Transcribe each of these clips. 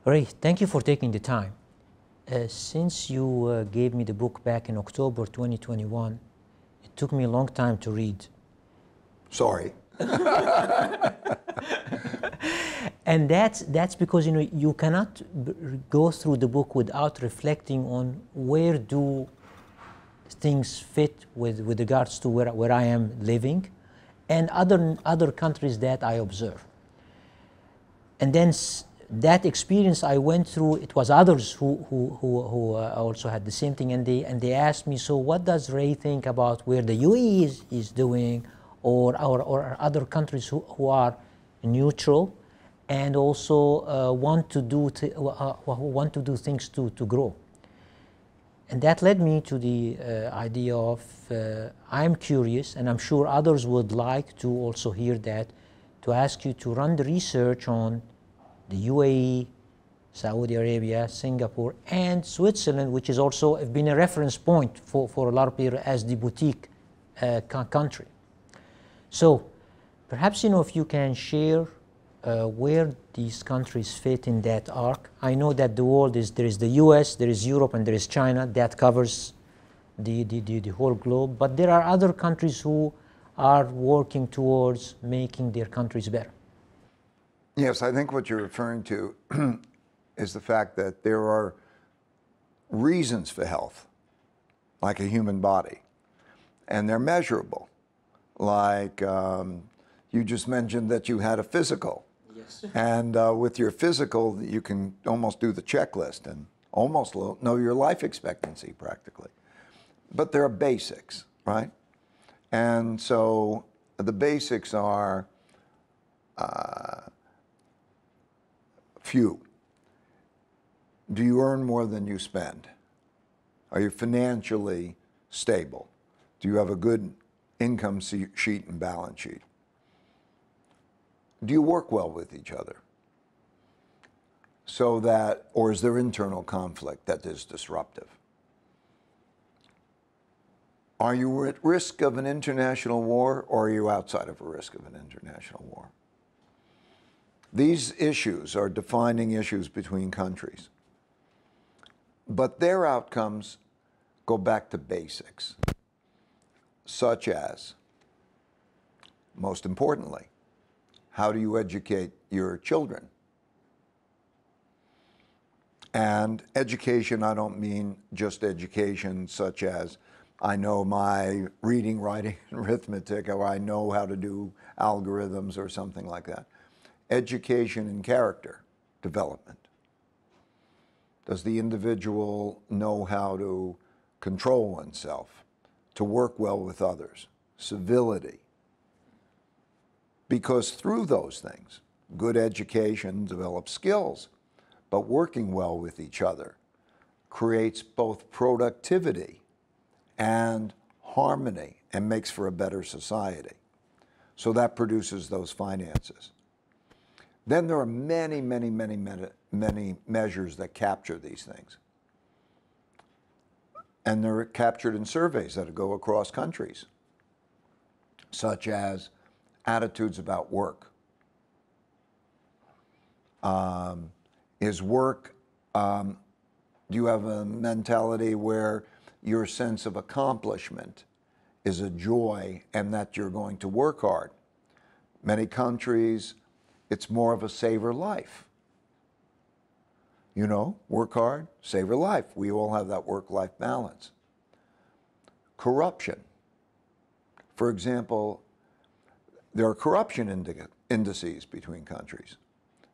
Ray, thank you for taking the time. Since you gave me the book back in October 2021, it took me a long time to read. Sorry. And that's because you cannot go through the book without reflecting on where do things fit with regards to where I am living and other countries that I observe. And then that experience I went through, it was others who also had the same thing, and they asked me, so what does Ray think about where the UAE is doing, or other countries who are neutral and also want to do things to grow. And that led me to the idea of I'm curious, and I'm sure others would like to also hear that, to ask you to run the research on the UAE, Saudi Arabia, Singapore, and Switzerland, which is also been a reference point for a lot of people as the boutique country. So perhaps if you can share where these countries fit in that arc. I know that the world there is the US, there is Europe, and there is China. That covers the whole globe. But there are other countries who are working towards making their countries better. Yes, I think what you're referring to is the fact that there are reasons for health, like a human body, and they're measurable. Like you just mentioned that you had a physical. Yes. And with your physical, you can almost do the checklist and almost know your life expectancy practically. But there are basics, right? And so the basics are few. Do you earn more than you spend? Are you financially stable? Do you have a good income sheet and balance sheet? Do you work well with each other? So that, or is there internal conflict that is disruptive? Are you at risk of an international war, or are you outside of a risk of an international war? These issues are defining issues between countries. But their outcomes go back to basics, such as, most importantly, how do you educate your children? And education, I don't mean just education such as I know my reading, writing, and arithmetic, or I know how to do algorithms or something like that. Education and character development. Does the individual know how to control oneself, to work well with others, civility? Because through those things, good education develops skills, but working well with each other creates both productivity and harmony and makes for a better society. So that produces those finances. Then there are many, many, many, many measures that capture these things. And they're captured in surveys that go across countries, such as attitudes about work. Is work, do you have a mentality where your sense of accomplishment is a joy and that you're going to work hard? Many countries, it's more of a savor life. Work hard, savor life. We all have that work-life balance. Corruption. For example, there are corruption indices between countries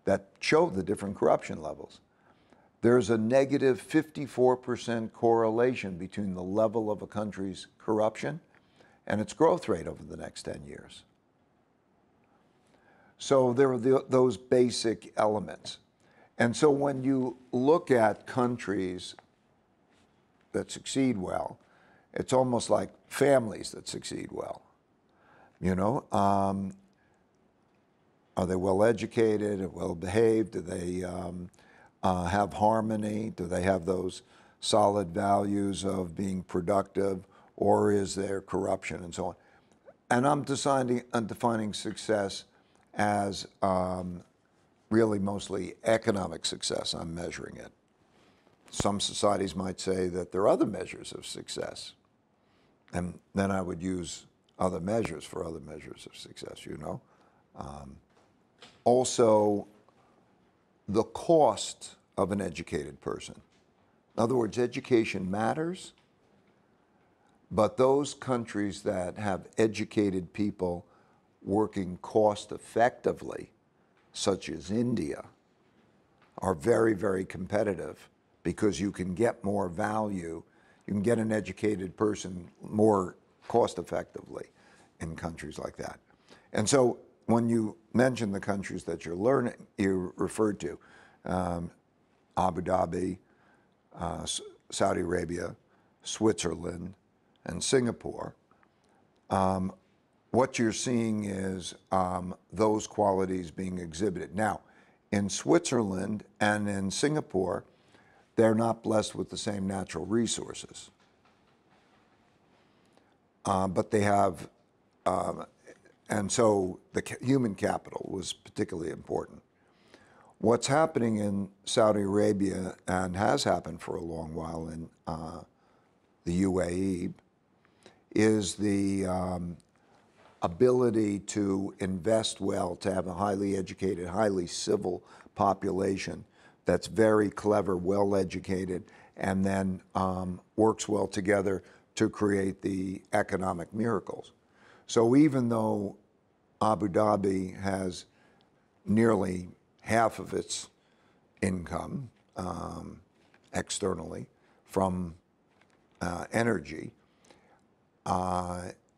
that show the different corruption levels. There's a negative 54% correlation between the level of a country's corruption and its growth rate over the next 10 years. So there are those basic elements. And so when you look at countries that succeed well, it's almost like families that succeed well. Are they well educated, well behaved? Do they have harmony? Do they have those solid values of being productive, or is there corruption and so on? And I'm defining success as really mostly economic success I'm measuring it. Some societies might say that there are other measures of success. And then I would use other measures for other measures of success, you know. Also, the cost of an educated person. In other words, education matters, but those countries that have educated people working cost effectively, such as India, are very, very competitive because you can get more value. You can get an educated person more cost effectively in countries like that. And so when you mention the countries that you referred to, Abu Dhabi, Saudi Arabia, Switzerland, and Singapore, what you're seeing is those qualities being exhibited. Now, in Switzerland and in Singapore, they're not blessed with the same natural resources. But they have, and so the human capital was particularly important. What's happening in Saudi Arabia, and has happened for a long while in the UAE, is the ability to invest well, to have a highly educated, highly civil population that's very clever, well-educated, and then works well together to create the economic miracles. So even though Abu Dhabi has nearly half of its income externally from energy,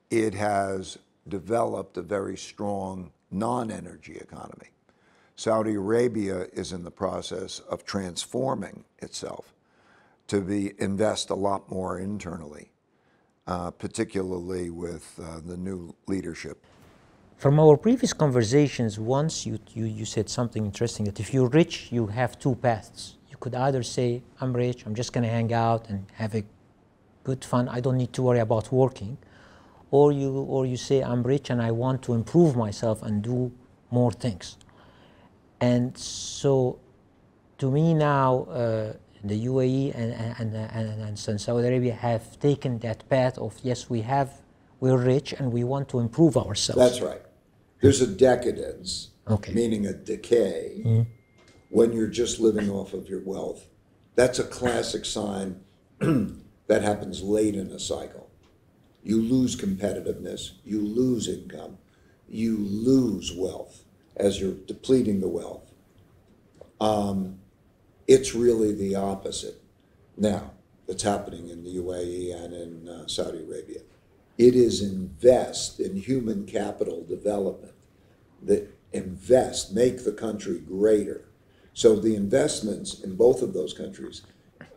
it has developed a very strong non-energy economy. Saudi Arabia is in the process of transforming itself to invest a lot more internally, particularly with the new leadership. From our previous conversations, once you said something interesting, that if you're rich, you have two paths. You could either say, I'm rich, I'm just going to hang out and have a good fun, I don't need to worry about working. Or you say, I'm rich and I want to improve myself and do more things. And so, to me now, the UAE and Saudi Arabia have taken that path of, yes, we're rich and we want to improve ourselves. That's right. There's a decadence, meaning a decay, when you're just living off of your wealth. That's a classic sign that happens late in a cycle. You lose competitiveness, you lose income, you lose wealth as you're depleting the wealth. It's really the opposite now that's happening in the UAE and in Saudi Arabia. It is invest in human capital development, that make the country greater. So the investments in both of those countries,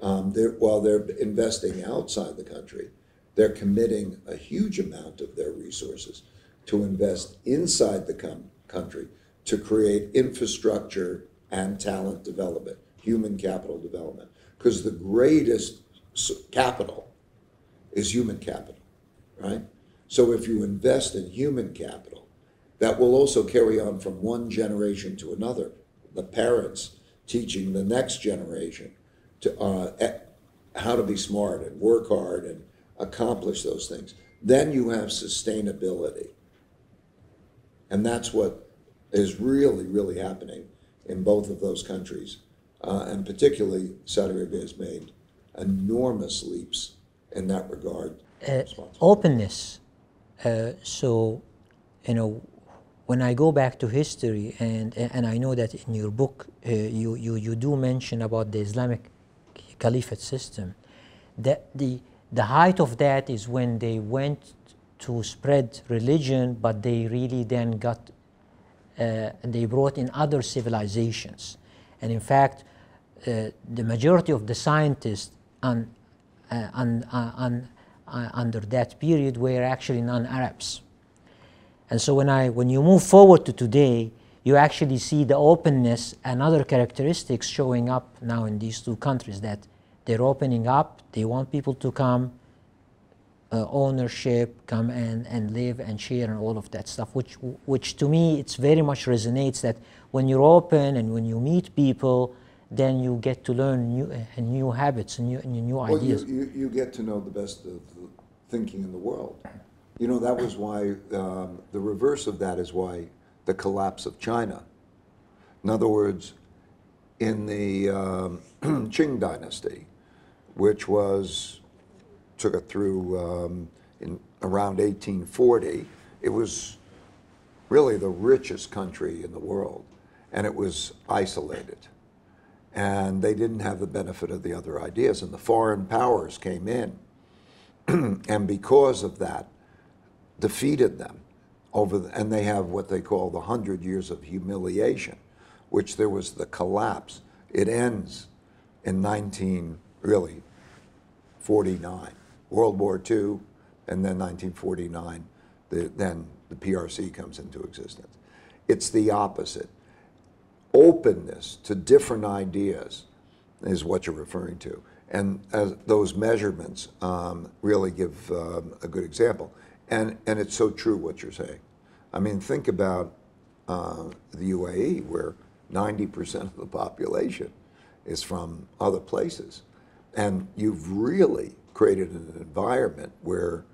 while they're investing outside the country, they're committing a huge amount of their resources to invest inside the country to create infrastructure and talent development, human capital development. Because the greatest capital is human capital, right? So if you invest in human capital, that will also carry on from one generation to another. The parents teaching the next generation to how to be smart and work hard and accomplish those things. Then you have sustainability. And that's what is really, really happening in both of those countries. And particularly Saudi Arabia has made enormous leaps in that regard. Openness. So, when I go back to history, and I know that in your book you do mention about the Islamic Caliphate system, that the height of that is when they went to spread religion, but they really then they brought in other civilizations. And in fact, the majority of the scientists under that period were actually non-Arabs. And so when you move forward to today, you actually see the openness and other characteristics showing up now in these two countries, that they're opening up, they want people to come, ownership, come and live and share and all of that stuff, which to me it's very much resonates that when you're open and when you meet people, then you get to learn new habits and new ideas. You get to know the best of the thinking in the world. You know, that was why, the reverse of that is why the collapse of China. In other words, in the Qing dynasty, which took it through in around 1840, it was really the richest country in the world, and it was isolated. And they didn't have the benefit of the other ideas, and the foreign powers came in, and because of that, defeated them and they have what they call the 100 years of humiliation, which there was the collapse. It ends in 1949, World War II, and then 1949, then the PRC comes into existence. It's the opposite. Openness to different ideas is what you're referring to. And as those measurements really give a good example. And it's so true what you're saying. I mean, think about the UAE, where 90% of the population is from other places. And you've really created an environment where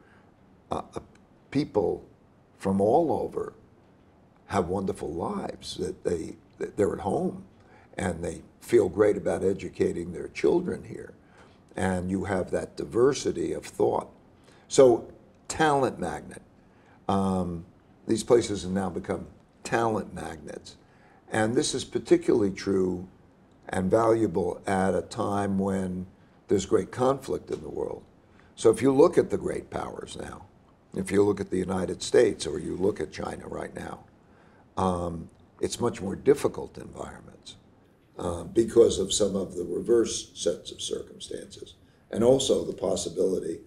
people from all over have wonderful lives, that they're at home and they feel great about educating their children here. And you have that diversity of thought. So, talent magnet. These places have now become talent magnets. And this is particularly true and valuable at a time when there's great conflict in the world. So if you look at the great powers now, if you look at the United States or you look at China right now, it's much more difficult environments because of some of the reverse sets of circumstances. And also the possibility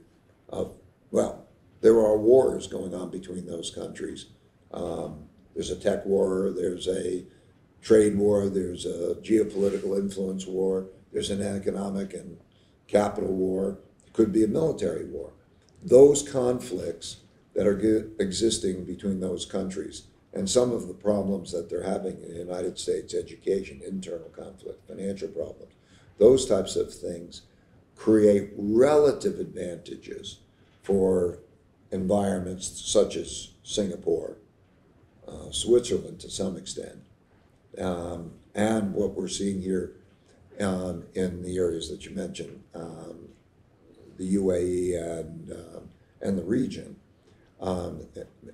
of, well, there are wars going on between those countries. There's a tech war, there's a trade war, there's a geopolitical influence war, there's an economic and capital war, could be a military war. Those conflicts that are existing between those countries and some of the problems that they're having in the United States, education, internal conflict, financial problems, those types of things create relative advantages for environments such as Singapore, Switzerland to some extent, and what we're seeing here in the areas that you mentioned, the UAE and the region.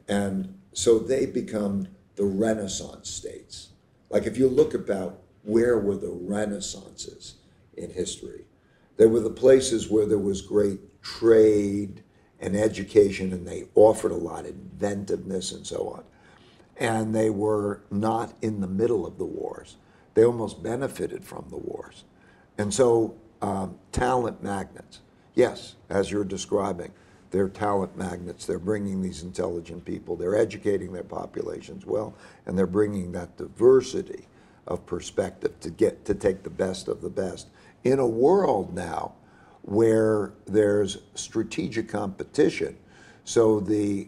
And so they become the Renaissance states. Like if you look about where were the Renaissances in history, they were the places where there was great trade and education, and they offered a lot of inventiveness and so on. And they were not in the middle of the wars. They almost benefited from the wars. And so talent magnets, yes, as you're describing, they're talent magnets. They're bringing these intelligent people. They're educating their populations well, and they're bringing that diversity of perspective to take the best of the best in a world now where there's strategic competition. So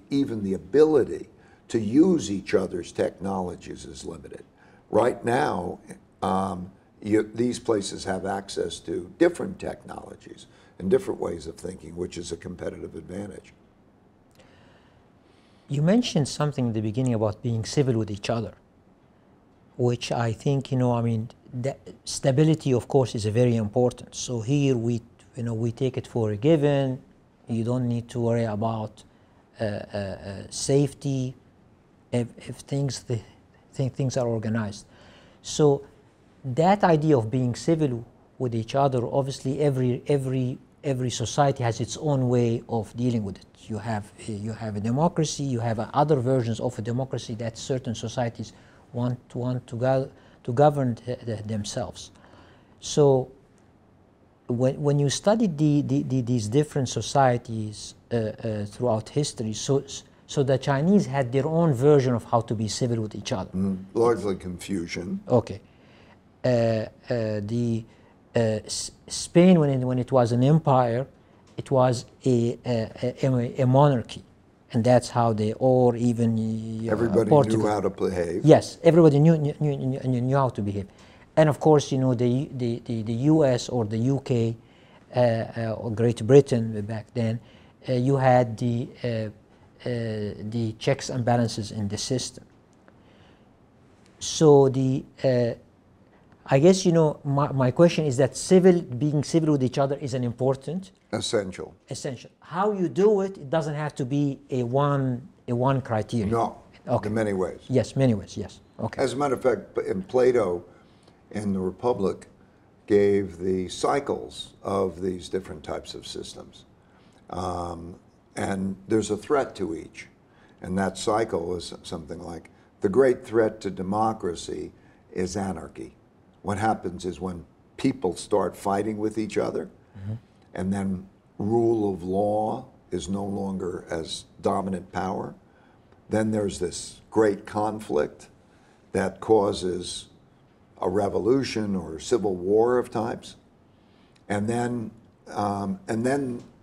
even the ability to use each other's technologies is limited. Right now, these places have access to different technologies and different ways of thinking, which is a competitive advantage. You mentioned something in the beginning about being civil with each other, which I think, stability, of course, is very important. So here we take it for a given. You don't need to worry about safety if things are organized. So that idea of being civil with each other, obviously every society has its own way of dealing with it. You have a democracy, you have other versions of a democracy that certain societies want to govern themselves. So when you study these different societies throughout history, so the Chinese had their own version of how to be civil with each other. Largely Confucian. Okay. Spain, when it was an empire, it was a monarchy, and that's how they, or even Everybody Portugal. knew how to behave. Yes, everybody knew how to behave, and of course, you know, the U.S. or the U.K. Or Great Britain back then, you had the checks and balances in the system. So I guess, you know, my question is that being civil with each other is an important. Essential. How you do it, it doesn't have to be a one criteria. No, okay. in many ways. Yes, many ways, yes. Okay. As a matter of fact, in Plato, in the Republic, gave the cycles of these different types of systems. And there's a threat to each. And that cycle is something like, the great threat to democracy is anarchy. What happens is when people start fighting with each other, and then rule of law is no longer as dominant power, then there's this great conflict that causes a revolution or civil war of types. And then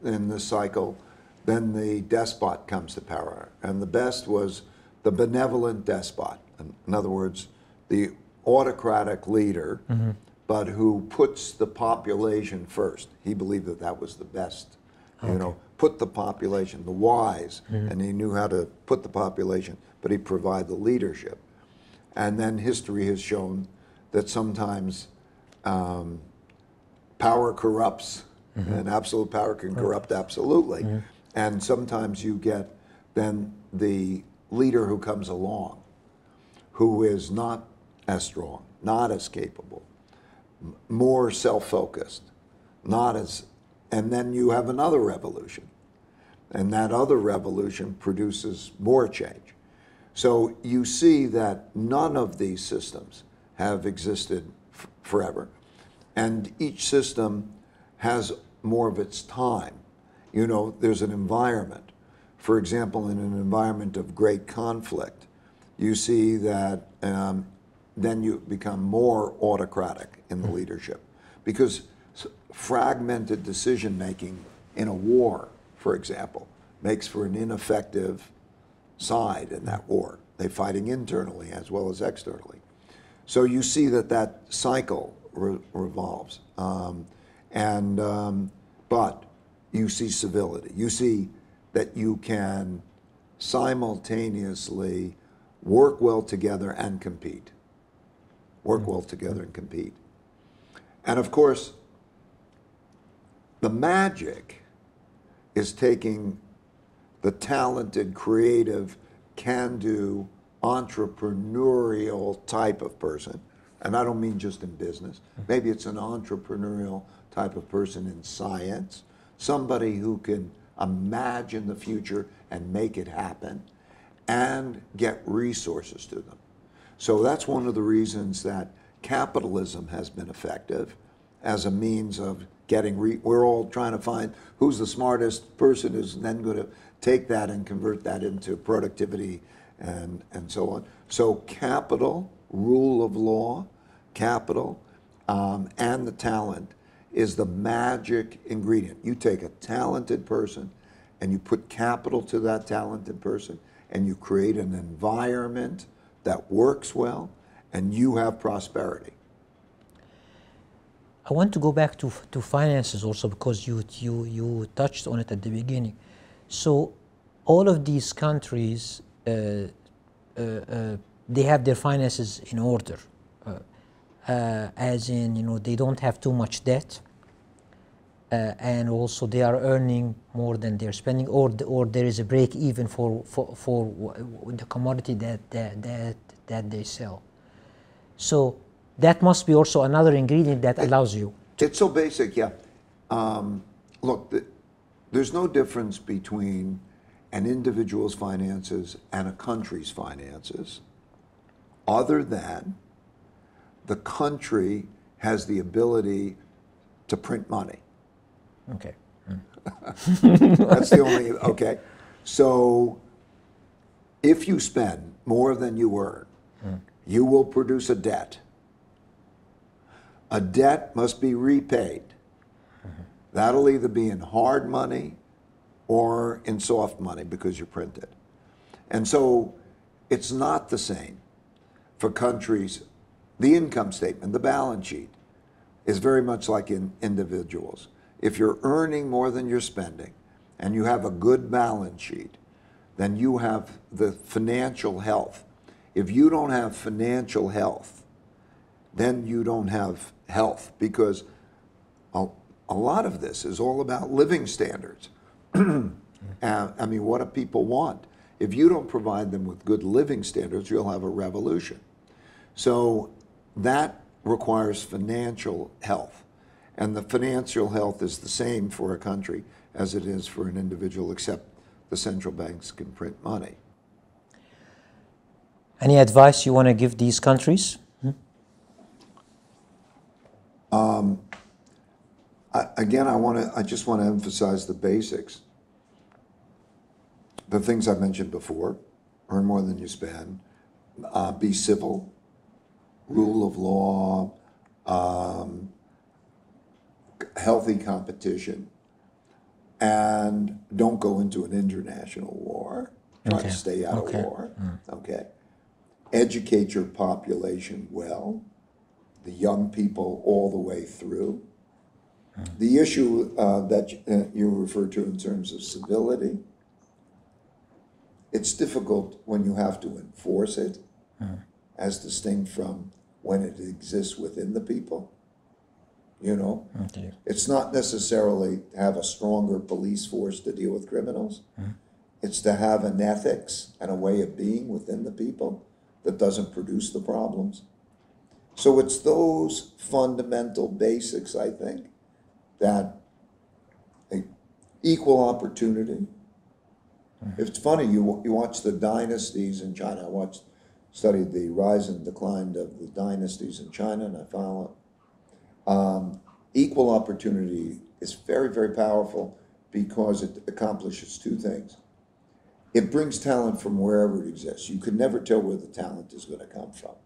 in this cycle, then the despot comes to power. And the best was the benevolent despot. In other words, the autocratic leader, but who puts the population first. He believed that that was the best. Okay. You know, put the population, the wise, and he knew how to put the population, but he provided the leadership. And then history has shown that sometimes power corrupts, and absolute power can corrupt absolutely. And sometimes you get then the leader who comes along, who is not as strong, not as capable, more self-focused, not as, and then you have another revolution. And that other revolution produces more change. So you see that none of these systems have existed forever. And each system has more of its time. You know, there's an environment. For example, in an environment of great conflict, you see that then you become more autocratic in the leadership. Because fragmented decision-making in a war, for example, makes for an ineffective side in that war. They're fighting internally as well as externally. So you see that that cycle revolves. But you see civility. You see that you can simultaneously work well together and compete. Work well together and compete. And of course, the magic is taking the talented, creative, can-do, entrepreneurial type of person, and I don't mean just in business, maybe it's an entrepreneurial type of person in science, somebody who can imagine the future and make it happen, and get resources to them. So that's one of the reasons that capitalism has been effective as a means of getting, we're all trying to find who's the smartest person who's then going to take that and convert that into productivity and so on. So capital, rule of law, capital, and the talent is the magic ingredient. You take a talented person and you put capital to that talented person and you create an environment that works well and you have prosperity. I want to go back to finances also because you touched on it at the beginning. So all of these countries, they have their finances in order, as in, you know, they don't have too much debt, and also they are earning more than they're spending, or there is a break even for the commodity that they sell. So that must be also another ingredient that allows you. It's so basic, yeah. Look, there's no difference between an individual's finances and a country's finances, other than the country has the ability to print money. Okay. That's the only, okay. So if you spend more than you earn, you will produce a debt. A debt must be repaid. That'll either be in hard money or in soft money because you print it. And so it's not the same for countries. The income statement, the balance sheet, is very much like in individuals. If you're earning more than you're spending and you have a good balance sheet, then you have the financial health. If you don't have financial health, then you don't have health, because a lot of this is all about living standards. I mean, what do people want? If you don't provide them with good living standards, you'll have a revolution. So that requires financial health. And the financial health is the same for a country as it is for an individual, except the central banks can print money. Any advice you want to give these countries? Again, I just want to emphasize the basics. The things I mentioned before: earn more than you spend, be civil, rule of law, healthy competition, and don't go into an international war. Try to stay out of war. Okay. Educate your population well, the young people all the way through. The issue that you referred to in terms of civility, it's difficult when you have to enforce it, as distinct from when it exists within the people. You know, it's not necessarily to have a stronger police force to deal with criminals. It's to have an ethics and a way of being within the people that doesn't produce the problems. So it's those fundamental basics, I think, that equal opportunity. It's funny, you watch the dynasties in China. I studied the rise and decline of the dynasties in China, and I found equal opportunity is very, very powerful because it accomplishes two things. It brings talent from wherever it exists. You can never tell where the talent is going to come from.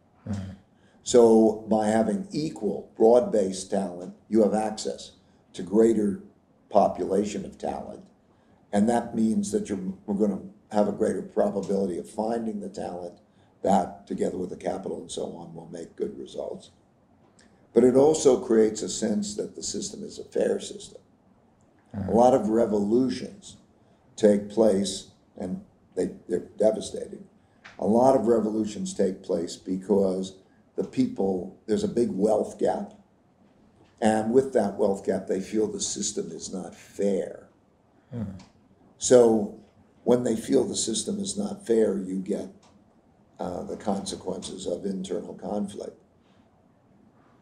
So by having equal, broad-based talent, you have access to greater population of talent. And that means that we're going to have a greater probability of finding the talent that, together with the capital and so on, will make good results. But it also creates a sense that the system is a fair system. A lot of revolutions take place, and they're devastating. A lot of revolutions take place because the people, there's a big wealth gap. And with that wealth gap, they feel the system is not fair. So when they feel the system is not fair, you get the consequences of internal conflict.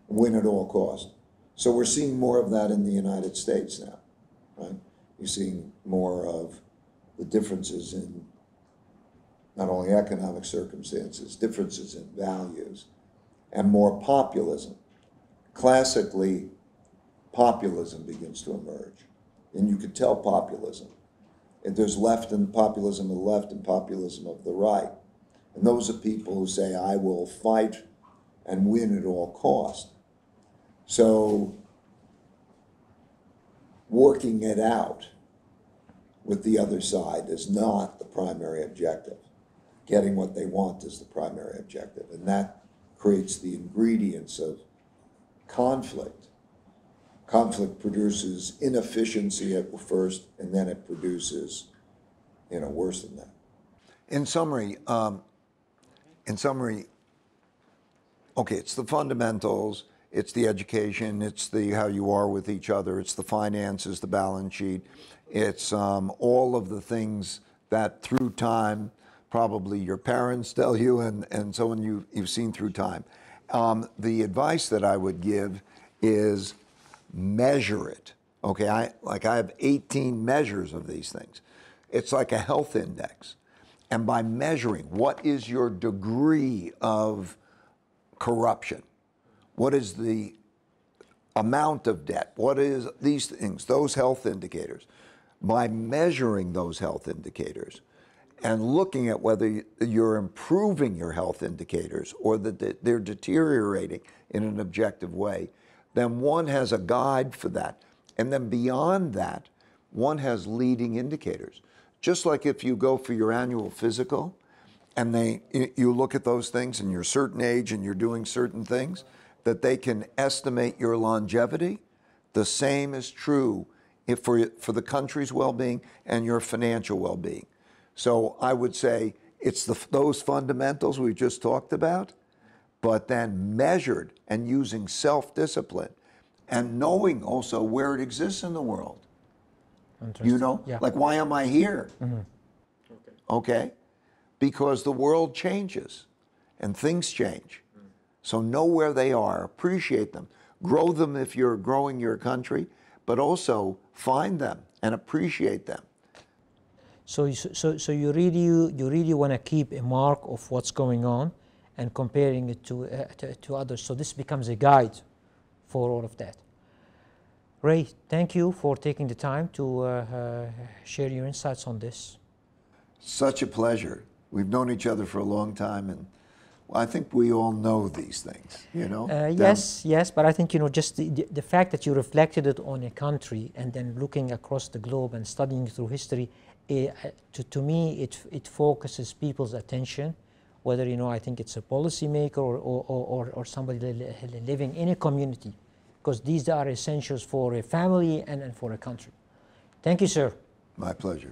Win at all costs. So we're seeing more of that in the United States now, right? You're seeing more of the differences in not only economic circumstances, differences in values, and more populism. Classically, populism begins to emerge. And you could tell populism. And there's left and populism of the left and populism of the right. And those are people who say, I will fight and win at all cost. So working it out with the other side is not the primary objective. Getting what they want is the primary objective. And that creates the ingredients of conflict. Conflict produces inefficiency at first, and then it produces, worse than that. In summary, okay, it's the fundamentals, it's the education, it's the how you are with each other, it's the finances, the balance sheet, it's all of the things that through time, probably your parents tell you, and so on you've seen through time. The advice that I would give is measure it. Okay, I have 18 measures of these things. It's like a health index. And by measuring, what is your degree of corruption? What is the amount of debt? What is these things, those health indicators? By measuring those health indicators and looking at whether you're improving your health indicators or that they're deteriorating in an objective way, then one has a guide for that. And then beyond that, one has leading indicators. Just like if you go for your annual physical and you look at those things and you're a certain age and you're doing certain things, that they can estimate your longevity, the same is true for the country's well-being and your financial well-being. So I would say it's those fundamentals we just talked about, but then measured and using self-discipline and knowing also where it exists in the world. You know, yeah. like, why am I here? Okay? Because the world changes and things change. So know where they are, appreciate them, grow them if you're growing your country, but also find them and appreciate them. So you really want to keep a mark of what's going on and comparing it to others. So this becomes a guide for all of that. Ray, thank you for taking the time to share your insights on this. Such a pleasure. We've known each other for a long time, and I think we all know these things, you know? Yes, but I think, you know, just the fact that you reflected it on a country and then looking across the globe and studying through history, to me, it focuses people's attention, whether, you know, I think it's a policymaker or somebody living in a community, because these are essentials for a family and for a country. Thank you, sir. My pleasure.